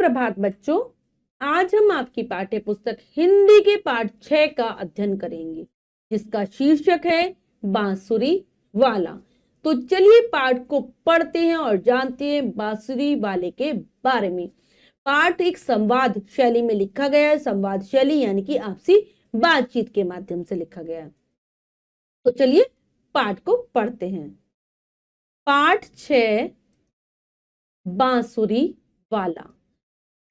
सुप्रभात बच्चों, आज हम आपकी पाठ्य पुस्तक हिंदी के पाठ 6 का अध्ययन करेंगे, जिसका शीर्षक है बांसुरी वाला। तो चलिए पाठ को पढ़ते हैं और जानते हैं बांसुरी वाले के बारे में। पाठ एक संवाद शैली में लिखा गया है। संवाद शैली यानी कि आपसी बातचीत के माध्यम से लिखा गया है। तो चलिए पाठ को पढ़ते हैं। पाठ 6 बांसुरी वाला।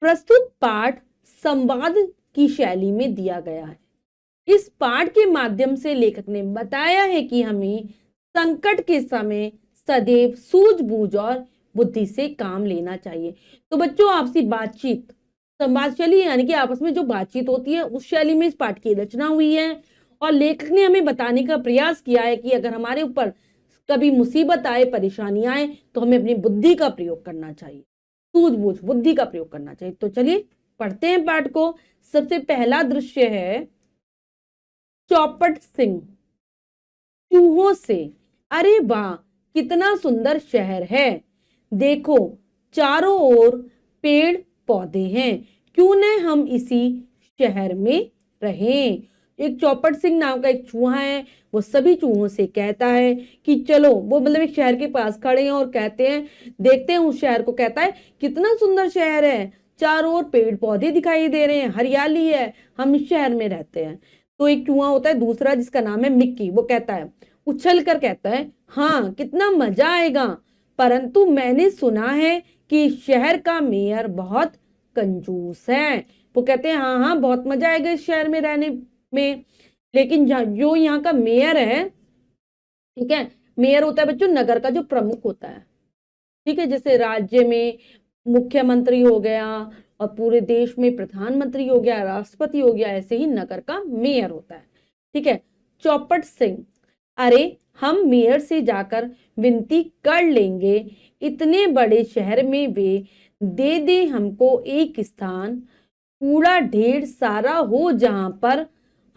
प्रस्तुत पाठ संवाद की शैली में दिया गया है। इस पाठ के माध्यम से लेखक ने बताया है कि हमें संकट के समय सदैव सूझबूझ और बुद्धि से काम लेना चाहिए। तो बच्चों, आपसी बातचीत संवाद शैली यानी कि आपस में जो बातचीत होती है, उस शैली में इस पाठ की रचना हुई है। और लेखक ने हमें बताने का प्रयास किया है कि अगर हमारे ऊपर कभी मुसीबत आए, परेशानी आए, तो हमें अपनी बुद्धि का प्रयोग करना चाहिए, सूझबूझ बुद्धि का प्रयोग करना चाहिए। तो चलिए पढ़ते हैं पाठ को। सबसे पहला दृश्य है चौपट सिंह चूहों से। अरे वाह, कितना सुंदर शहर है। देखो, चारों ओर पेड़ पौधे हैं। क्यों न हम इसी शहर में रहें। एक चौपट सिंह नाम का एक चूहा है। वो सभी चूहों से कहता है कि चलो, वो मतलब एक शहर के पास खड़े हैं और कहते हैं, देखते हैं उस शहर को। कहता है कितना सुंदर शहर है, चारों ओर पेड़ पौधे दिखाई दे रहे हैं, हरियाली है, हम इस शहर में रहते हैं। तो एक चूहा होता है दूसरा, जिसका नाम है मिक्की। वो कहता है, उछल कर कहता है, हाँ कितना मजा आएगा, परंतु मैंने सुना है कि शहर का मेयर बहुत कंजूस है। वो कहते हैं हाँ हाँ, बहुत मजा आएगा इस शहर में रहने में, लेकिन जो यहाँ का मेयर है, ठीक है, मेयर होता है बच्चों नगर का जो प्रमुख होता है, ठीक है। जैसे राज्य में मुख्यमंत्री हो गया और पूरे देश में प्रधानमंत्री हो गया, राष्ट्रपति हो गया, ऐसे ही नगर का मेयर होता है, ठीक है। चौपट सिंह, अरे हम मेयर से जाकर विनती कर लेंगे, इतने बड़े शहर में वे दे दे हमको एक स्थान, कूड़ा ढेर सारा हो जहां पर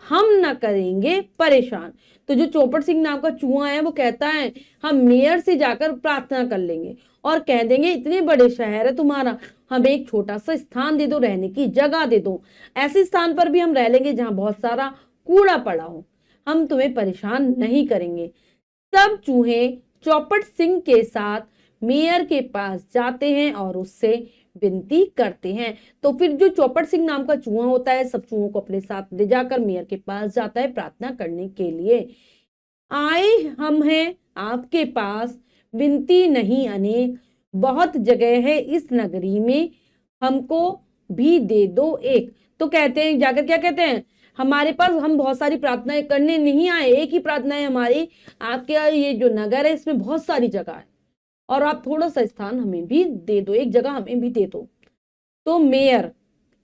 हम न करेंगे परेशान। तो जो चौपट सिंह नाम का चूहा है, वो कहता है हम मेयर से जाकर प्रार्थना कर लेंगे और कह देंगे, इतने बड़े शहर है तुम्हारा, हमें एक छोटा सा स्थान दे दो, रहने की जगह दे दो। ऐसे स्थान पर भी हम रह लेंगे जहां बहुत सारा कूड़ा पड़ा हो, हम तुम्हें परेशान नहीं करेंगे। सब चूहे चौपट सिंह के साथ मेयर के पास जाते हैं और उससे विनती करते हैं। तो फिर जो चौपट सिंह नाम का चूहा होता है, सब चूहों को अपने साथ ले जाकर मेयर के पास जाता है प्रार्थना करने के लिए। आए हम हैं आपके पास, विनती नहीं अनेक, बहुत जगह है इस नगरी में, हमको भी दे दो एक। तो कहते हैं जाकर, क्या कहते हैं, हमारे पास हम बहुत सारी प्रार्थनाएं करने नहीं आए, एक ही प्रार्थना है हमारी, आपके ये जो नगर है इसमें बहुत सारी जगह है और आप थोड़ा सा स्थान हमें भी दे दो, एक जगह हमें भी दे दो। तो मेयर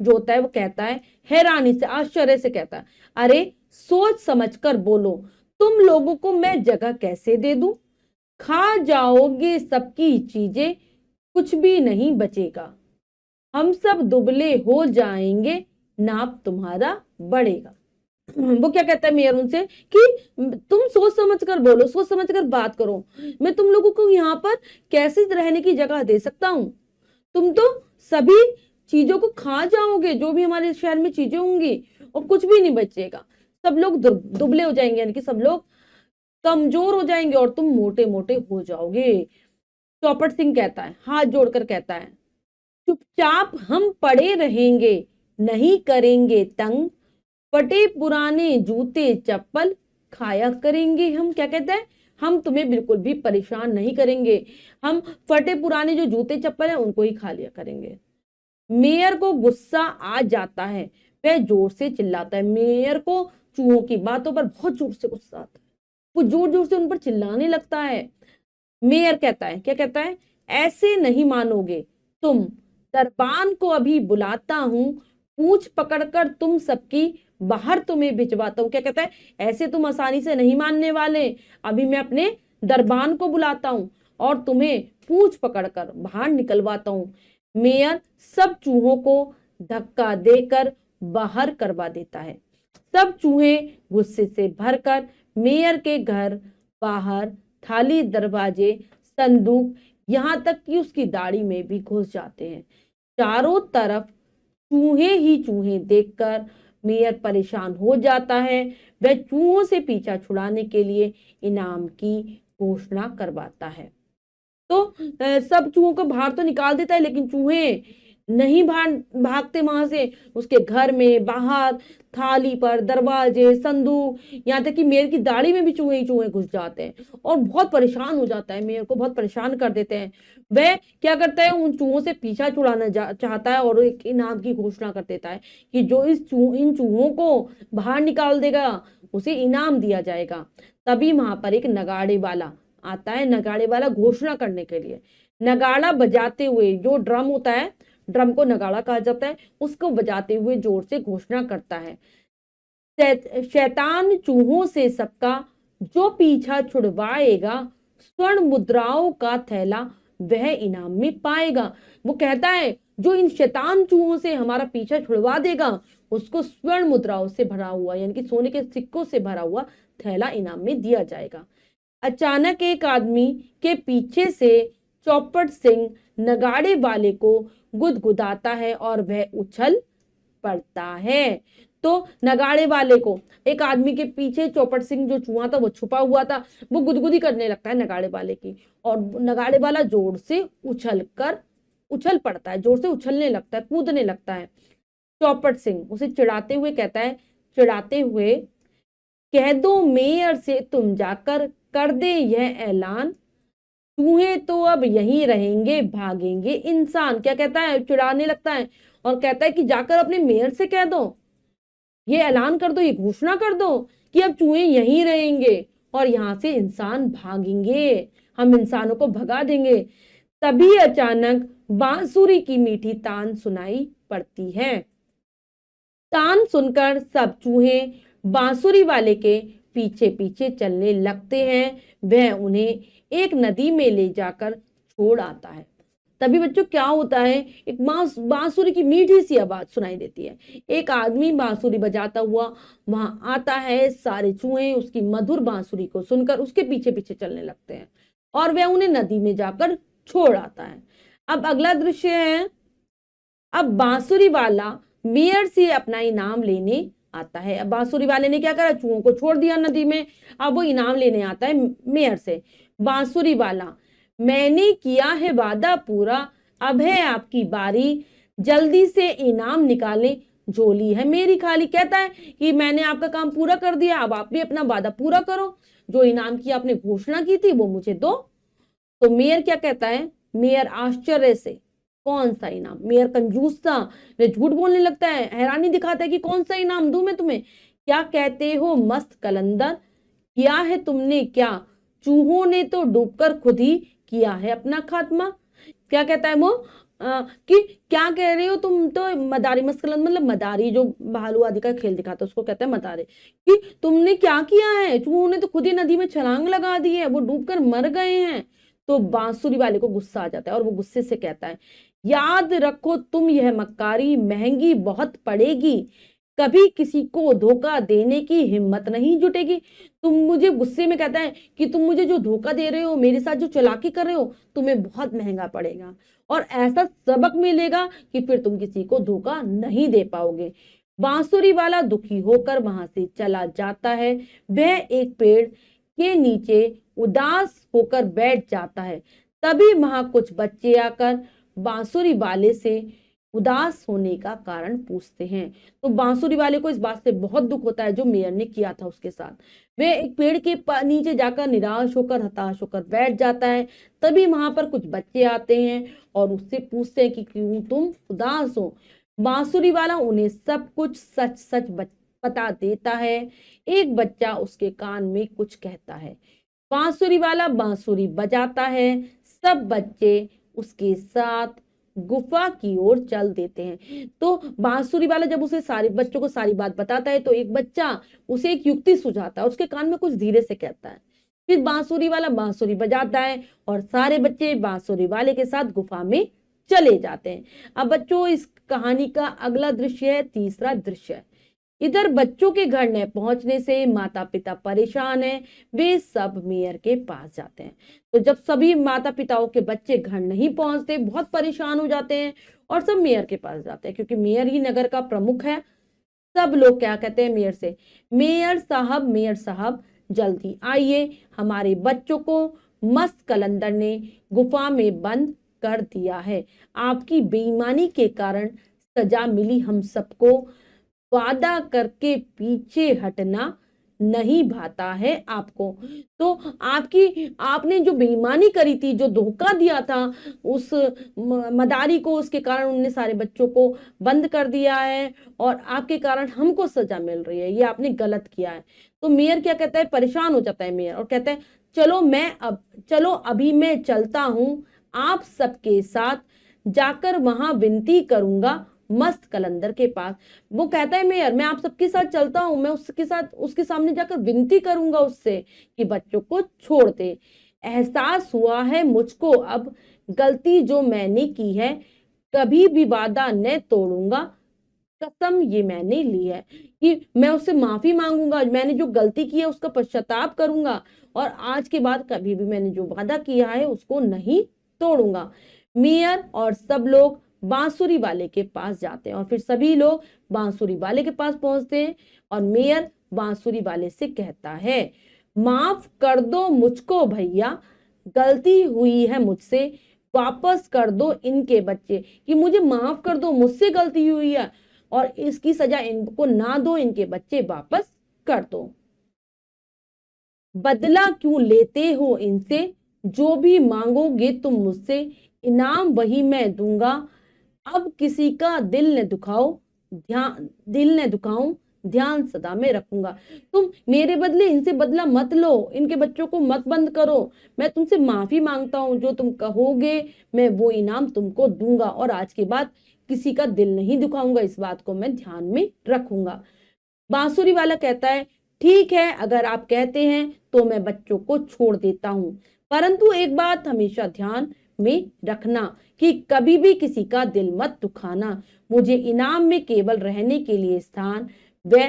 जो होता है वो कहता है, हैरानी से, आश्चर्य से कहता है, अरे सोच समझ कर बोलो, तुम लोगों को मैं जगह कैसे दे दूं, खा जाओगे सबकी चीजें, कुछ भी नहीं बचेगा, हम सब दुबले हो जाएंगे, नाप तुम्हारा बढ़ेगा। वो क्या कहता है मेयर उनसे कि तुम सोच समझ कर बोलो, सोच समझ कर बात करो, मैं तुम लोगों को यहाँ पर कैसे रहने की जगह दे सकता हूँ, तुम तो सभी चीजों को खा जाओगे, जो भी हमारे शहर में चीजें होंगी, और कुछ भी नहीं बचेगा, सब लोग दुबले हो जाएंगे, यानी कि सब लोग कमजोर हो जाएंगे और तुम मोटे मोटे हो जाओगे। चौपट सिंह कहता है, हाथ जोड़कर कहता है, चुपचाप हम पड़े रहेंगे, नहीं करेंगे तंग, फटे पुराने जूते चप्पल खाया करेंगे हम। क्या कहता है, हम तुम्हें बिल्कुल भी परेशान नहीं करेंगे, हम फटे पुराने जो जूते चप्पल हैं उनको ही खा लिया करेंगे। मेयर को गुस्सा आ जाता है, वह जोर से चिल्लाता है। मेयर को चूहों की बातों पर बहुत जोर से गुस्सा आता है, वो जोर जोर से उन पर चिल्लाने लगता है। मेयर कहता है, क्या कहता है, ऐसे नहीं मानोगे तुम, दरबान को अभी बुलाता हूं, पूंछ पकड़कर तुम सबकी बाहर तुम्हें भिजवाता हूं। क्या कहता है, ऐसे तुम आसानी से नहीं मानने वाले, अभी मैं अपने दरबान को बुलाता हूं और तुम्हें पूंछ पकड़कर बाहर निकलवाता हूं। मेयर सब चूहों को धक्का देकर बाहर करवा देता है। सब चूहे गुस्से से भरकर मेयर के घर बाहर, थाली, दरवाजे, संदूक, यहाँ तक कि उसकी दाढ़ी में भी घुस जाते हैं। चारों तरफ चूहे ही चूहे देखकर मेयर परेशान हो जाता है। वह चूहों से पीछा छुड़ाने के लिए इनाम की घोषणा करवाता है। तो सब चूहों को बाहर तो निकाल देता है, लेकिन चूहे नहीं भागते वहां से। उसके घर में, बाहर, थाली पर, दरवाजे, संदूक, यहाँ तक कि मेयर की दाढ़ी में भी चूहे ही चूहे घुस जाते हैं और बहुत परेशान हो जाता है। मेयर को बहुत परेशान कर देते हैं। वह क्या करता है, उन चूहों से पीछा छुड़ाना चाहता है और एक इनाम की घोषणा कर देता है कि जो इन चूहों को बाहर निकाल देगा उसे इनाम दिया जाएगा। तभी वहां पर एक नगाड़े वाला आता है, नगाड़े वाला घोषणा करने के लिए। नगाड़ा बजाते हुए, जो ड्रम होता है, ड्रम को नगाड़ा कहा जाता है, उसको बजाते हुए जोर से घोषणा करता है, शैतान चूहों से सबका जो पीछा छुड़वाएगा, स्वर्ण मुद्राओं का थैला वह इनाम में पाएगा। वो कहता है जो इन शैतान चूहों से हमारा पीछा छुड़वा देगा उसको स्वर्ण मुद्राओं से भरा हुआ, यानी कि सोने के सिक्कों से भरा हुआ थैला इनाम में दिया जाएगा। अचानक एक आदमी के पीछे से चौपट सिंह नगाड़े वाले को गुदगुदाता है और वह उछल पड़ता है। तो नगाड़े वाले को, एक आदमी के पीछे चौपट सिंह जो चूहा था वो छुपा हुआ था, वो गुदगुदी करने लगता है नगाड़े वाले की, और नगाड़े वाला जोर से उछल पड़ता है, जोर से उछलने लगता है, कूदने लगता है। चौपट सिंह उसे चिढ़ाते हुए कहता है, कह दो मेयर से तुम जाकर कर दे यह ऐलान, चूहे तो अब यहीं रहेंगे, भागेंगे इंसान। क्या कहता है, चिढ़ाने लगता है और कहता है कि जाकर अपने मेयर से कह दो, ये ऐलान कर दो, ये घोषणा कर दो कि अब चूहे यहीं रहेंगे और यहां से इंसान भागेंगे, हम इंसानों को भगा देंगे। तभी अचानक बांसुरी की मीठी तान सुनाई पड़ती है। तान सुनकर सब चूहे बांसुरी वाले के पीछे पीछे चलने लगते हैं। वह उन्हें एक नदी में ले जाकर छोड़ आता है। तभी बच्चों क्या होता है, एक बांसुरी की मीठी सी आवाज सुनाई देती है। एक आदमी बांसुरी बजाता हुआ वहां आता है। सारे चूहे उसकी मधुर बांसुरी को सुनकर उसके पीछे पीछे चलने लगते हैं और वह उन्हें नदी में जाकर छोड़ आता है। अब अगला दृश्य है, अब बांसुरी वाला मेयर से अपना इनाम लेने आता है। अब बांसुरी वाले ने क्या करा, चूहों को छोड़ दिया नदी में, अब वो इनाम लेने आता है मेयर से। बांसुरी वाला, मैंने किया है वादा पूरा, अब है आपकी बारी, जल्दी से इनाम निकालें, झोली है मेरी खाली। कहता है कि मैंने आपका काम पूरा कर दिया, अब आप भी अपना वादा पूरा करो, जो इनाम की आपने घोषणा की थी वो मुझे दो। तो मेयर क्या कहता है, मेयर आश्चर्य से, कौन सा इनाम? मेयर कंजूस था, वे झूठ बोलने लगता है, हैरानी दिखाता है कि कौन सा इनाम दूं मैं तुम्हें? क्या कहते हो मस्त कलंदर, किया है तुमने क्या? चूहों ने तो डूबकर खुद ही किया है अपना खात्मा। क्या कहता है वो, कि क्या कह रहे हो तुम? तो मदारी, मस्त कलंदर मतलब मदारी, जो भालू आदि का खेल दिखाता है उसको कहता है मदारी, कि तुमने क्या किया है? चूहों ने तो खुद ही नदी में छलांग लगा दी है, वो डूबकर मर गए हैं। तो बांसुरी वाले को गुस्सा आ जाता है और वो गुस्से से कहता है, याद रखो तुम यह मक्कारी महंगी बहुत पड़ेगी, कभी किसी को धोखा देने की हिम्मत नहीं जुटेगी। तुम मुझे, गुस्से में कहता है कि तुम मुझे जो धोखा दे रहे हो, मेरे साथ जो चालाकी कर रहे हो, तुम्हें बहुत महंगा पड़ेगा और ऐसा सबक मिलेगा कि फिर तुम किसी को धोखा नहीं दे पाओगे। बांसुरी वाला दुखी होकर वहां से चला जाता है। वह एक पेड़ के नीचे उदास होकर बैठ जाता है। तभी वहां कुछ बच्चे आकर बांसुरी वाले से उदास होने का कारण पूछते हैं। तो बांसुरी वाले को इस बात से बहुत दुख होता है जो मेयर ने किया था उसके साथ। वे एक पेड़ के नीचे जाकर निराश होकर, हताश होकर बैठ जाता है। तभी वहां पर कुछ बच्चे आते हैं और उससे पूछते हैं कि क्यों तुम उदास हो। बांसुरी वाला उन्हें सब कुछ सच सच बता देता है। एक बच्चा उसके कान में कुछ कहता है। बांसुरी वाला बांसुरी बजाता है। सब बच्चे उसके साथ गुफा की ओर चल देते हैं। तो बांसुरी वाला जब उसे सारे बच्चों को सारी बात बताता है तो एक बच्चा उसे एक युक्ति सुझाता है, उसके कान में कुछ धीरे से कहता है। फिर बांसुरी वाला बांसुरी बजाता है और सारे बच्चे बांसुरी वाले के साथ गुफा में चले जाते हैं। अब बच्चों, इस कहानी का अगला दृश्य है तीसरा दृश्य। इधर बच्चों के घर न पहुंचने से माता पिता परेशान हैं, वे सब मेयर के पास जाते हैं। तो जब सभी माता पिताओं के बच्चे घर नहीं पहुंचते, बहुत परेशान हो जाते हैं और सब मेयर के पास जाते हैं, क्योंकि मेयर ही नगर का प्रमुख है। सब लोग क्या कहते हैं मेयर से, मेयर साहब जल्दी आइए, हमारे बच्चों को मस्त कलंदर ने गुफा में बंद कर दिया है। आपकी बेईमानी के कारण सजा मिली हम सबको। वादा करके पीछे हटना नहीं भाता है आपको। तो आपने जो बेईमानी करी थी, जो धोखा दिया था उस मदारी को, उसके कारण उनने सारे बच्चों को बंद कर दिया है और आपके कारण हमको सजा मिल रही है, ये आपने गलत किया है। तो मेयर क्या कहता है, परेशान हो जाता है मेयर और कहता है चलो अभी मैं चलता हूं आप सबके साथ, जाकर वहां विनती करूंगा मस्त कलंदर के पास। वो कहता है मेयर, मैं आप सबके साथ चलता हूं, मैं उसके सामने जाकर विनती करूंगा उससे कि बच्चों को छोड़ दे। एहसास हुआ है मुझको अब, गलती जो मैंने की है, कभी भी वादा न तोड़ूंगा, कसम ये मैंने ली है कि मैं उससे माफी मांगूंगा, मैंने जो गलती की है उसका पश्चाताप करूंगा और आज के बाद कभी भी मैंने जो वादा किया है उसको नहीं तोड़ूंगा। मेयर और सब लोग बांसुरी वाले के पास जाते हैं और फिर सभी लोग बांसुरी वाले के पास पहुंचते हैं और मेयर बांसुरी वाले से कहता है, माफ कर दो मुझको भैया, गलती हुई है मुझसे, वापस कर दो इनके बच्चे, कि मुझे माफ कर दो, मुझसे गलती हुई है और इसकी सजा इनको ना दो, इनके बच्चे वापस कर दो। बदला क्यों लेते हो इनसे, जो भी मांगोगे तुम मुझसे, इनाम वही मैं दूंगा। अब किसी का दिल न दुखाऊं, ध्यान सदा में रखूंगा। तुम मेरे बदले इनसे बदला मत लो, इनके बच्चों को मत बंद करो, मैं तुमसे माफी मांगता हूं, जो तुम कहोगे मैं वो इनाम तुमको दूंगा और आज के बाद किसी का दिल नहीं दुखाऊंगा, इस बात को मैं ध्यान में रखूंगा। बांसुरी वाला कहता है, ठीक है, अगर आप कहते हैं तो मैं बच्चों को छोड़ देता हूं, परंतु एक बात हमेशा ध्यान में रखना कि कभी भी किसी का दिल मत दुखाना। मुझे इनाम में केवल रहने के लिए स्थान व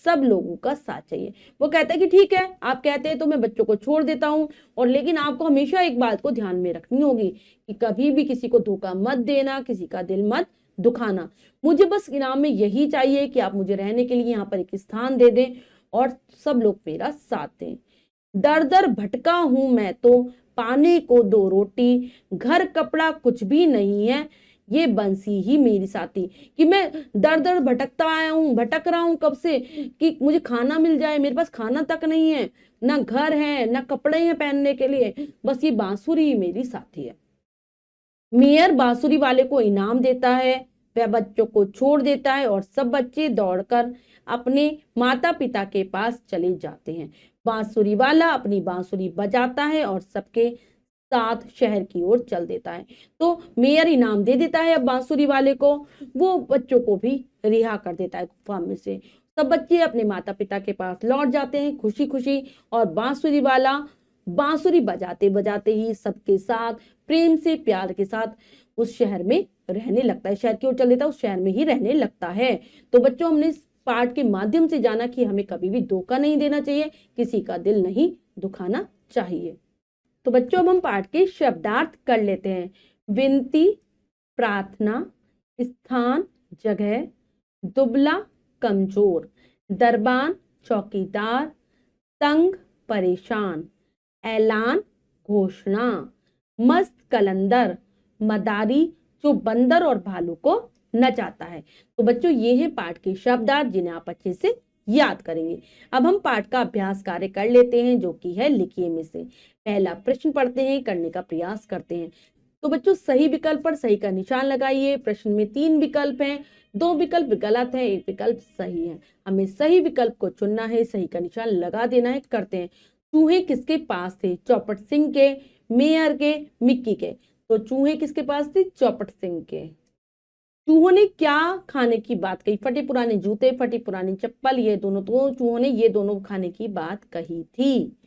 सब लोगों का साथ चाहिए। वो कहता है कि ठीक है, आप कहते हैं तो मैं बच्चों को छोड़ देता हूं, और लेकिन आपको हमेशा एक बात को ध्यान में रखनी होगी कि कभी भी किसी को धोखा मत देना, किसी का दिल मत दुखाना। मुझे बस इनाम में यही चाहिए कि आप मुझे रहने के लिए यहाँ पर एक स्थान दे दें और सब लोग मेरा साथ दें। दर दर भटका हूं मैं तो, पाने को दो रोटी, घर कपड़ा कुछ भी नहीं है, ये बंसी ही मेरी साथी। कि मैं दर दर भटक रहा हूं कब से कि मुझे खाना मिल जाए, मेरे पास खाना तक नहीं है, ना घर है ना कपड़े हैं पहनने के लिए, बस ये बांसुरी ही मेरी साथी है। मेयर बांसुरी वाले को इनाम देता है, वह बच्चों को छोड़ देता है और सब बच्चे दौड़कर अपने माता पिता के पास चले जाते हैं। बांसुरी वाला अपनी बांसुरी बजाता है और सबके साथ शहर की ओर चल देता है। तो मेयर इनाम दे देता है अब बांसुरी वाले को, वो बच्चों को भी रिहा कर देता है गुफा में से। सब बच्चे अपने माता पिता के पास लौट जाते हैं खुशी खुशी, और बांसुरी वाला बांसुरी बजाते बजाते ही सबके साथ प्रेम से प्यार के साथ उस शहर में रहने लगता है, शहर की ओर चल देता है, उस शहर में ही रहने लगता है। तो बच्चों, हमने इस पाठ के माध्यम से जाना कि हमें कभी भी धोखा नहीं देना चाहिए, किसी का दिल नहीं दुखाना चाहिए। तो बच्चों, अब हम पाठ के शब्दार्थ कर लेते हैं। विनती, प्रार्थना, स्थान, जगह, दुबला, कमजोर, दरबान, चौकीदार, तंग, परेशान, ऐलान, घोषणा, मस्त कलंदर, मदारी जो बंदर और भालू को नचाता है। तो बच्चों, ये है पाठ के शब्दार्थ जिन्हें आप अच्छे से याद करेंगे। अब हम पाठ का अभ्यास कार्य कर लेते हैं, जो कि है लिखिए में से। पहला प्रश्न पढ़ते हैं, करने का प्रयास करते हैं। तो बच्चों, सही विकल्प पर सही का निशान लगाइए। प्रश्न में 3 विकल्प हैं, 2 विकल्प गलत है, 1 विकल्प सही है। हमें सही विकल्प को चुनना है, सही का निशान लगा देना है। करते हैं। चूहे किसके पास थे? चौपट सिंह के, मेयर के, मिक्की के। तो चूहे किसके पास थे? चौपट सिंह के। चूहों ने क्या खाने की बात कही? फटे पुराने जूते, फटी पुरानी चप्पल, ये दोनों। तो चूहों ने ये दोनों खाने की बात कही थी।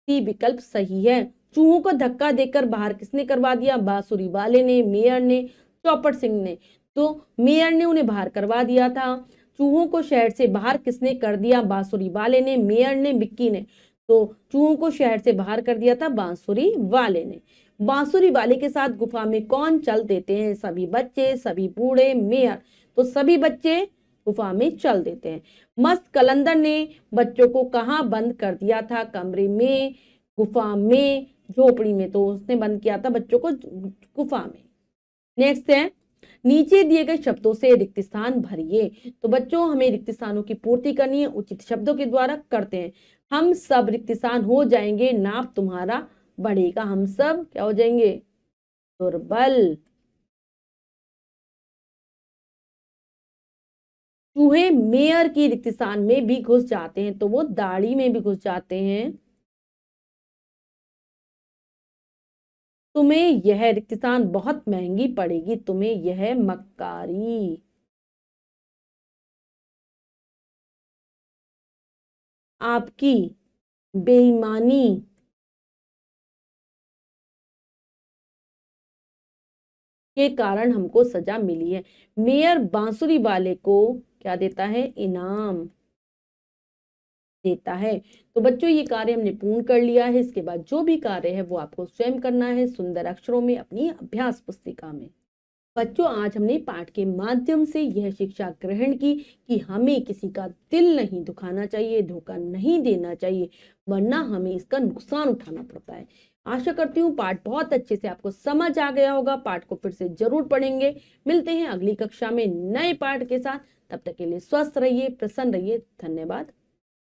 सी विकल्प सही है। चूहों को धक्का देकर बाहर किसने करवा दिया? बांसुरी वाले ने, मेयर ने, चौपट सिंह ने। तो मेयर ने उन्हें बाहर करवा दिया था। चूहों को शहर से बाहर किसने कर दिया? बांसुरी वाले ने, मेयर ने, विक्की ने। तो चूहों को शहर से बाहर कर दिया था बांसुरी वाले ने। बांसुरी वाले के साथ गुफा में कौन चल देते हैं? सभी बच्चे, सभी बूढ़े, मेयर। तो सभी बच्चे गुफा में चल देते हैं। मस्त कलंदर ने बच्चों को कहाँ बंद कर दिया था? कमरे में, गुफा में, झोपड़ी में। तो उसने बंद किया था बच्चों को गुफा में। नेक्स्ट है, नीचे दिए गए शब्दों से रिक्त स्थान भरिए। तो बच्चों हमें रिक्त स्थानों की पूर्ति करनी है, उचित शब्दों के द्वारा करते हैं। हम सब रिक्त स्थान हो जाएंगे, नाप तुम्हारा बढ़ेगा। हम सब क्या हो जाएंगे? दुर्बल। चूहे मेयर की रिक्त स्थान में भी घुस जाते हैं, तो वो दाढ़ी में भी घुस जाते हैं। तुम्हें यह रिक्त स्थान बहुत महंगी पड़ेगी, तुम्हें यह मक्कारी। आपकी बेईमानी के कारण हमको सजा मिली है। मेयर बांसुरी वाले को क्या देता है? इनाम देता है। तो बच्चों ये कार्य हमने पूर्ण कर लिया है। इसके बाद जो भी कार्य है वो आपको स्वयं करना है सुंदर अक्षरों में अपनी अभ्यास पुस्तिका में। बच्चों आज हमने पाठ के माध्यम से यह शिक्षा ग्रहण की कि हमें किसी का दिल नहीं दुखाना चाहिए, धोखा नहीं देना चाहिए, वरना हमें इसका नुकसान उठाना पड़ता है। आशा करती हूँ पाठ बहुत अच्छे से आपको समझ आ गया होगा। पाठ को फिर से जरूर पढ़ेंगे। मिलते हैं अगली कक्षा में नए पाठ के साथ। तब तक के लिए स्वस्थ रहिए, प्रसन्न रहिए। धन्यवाद।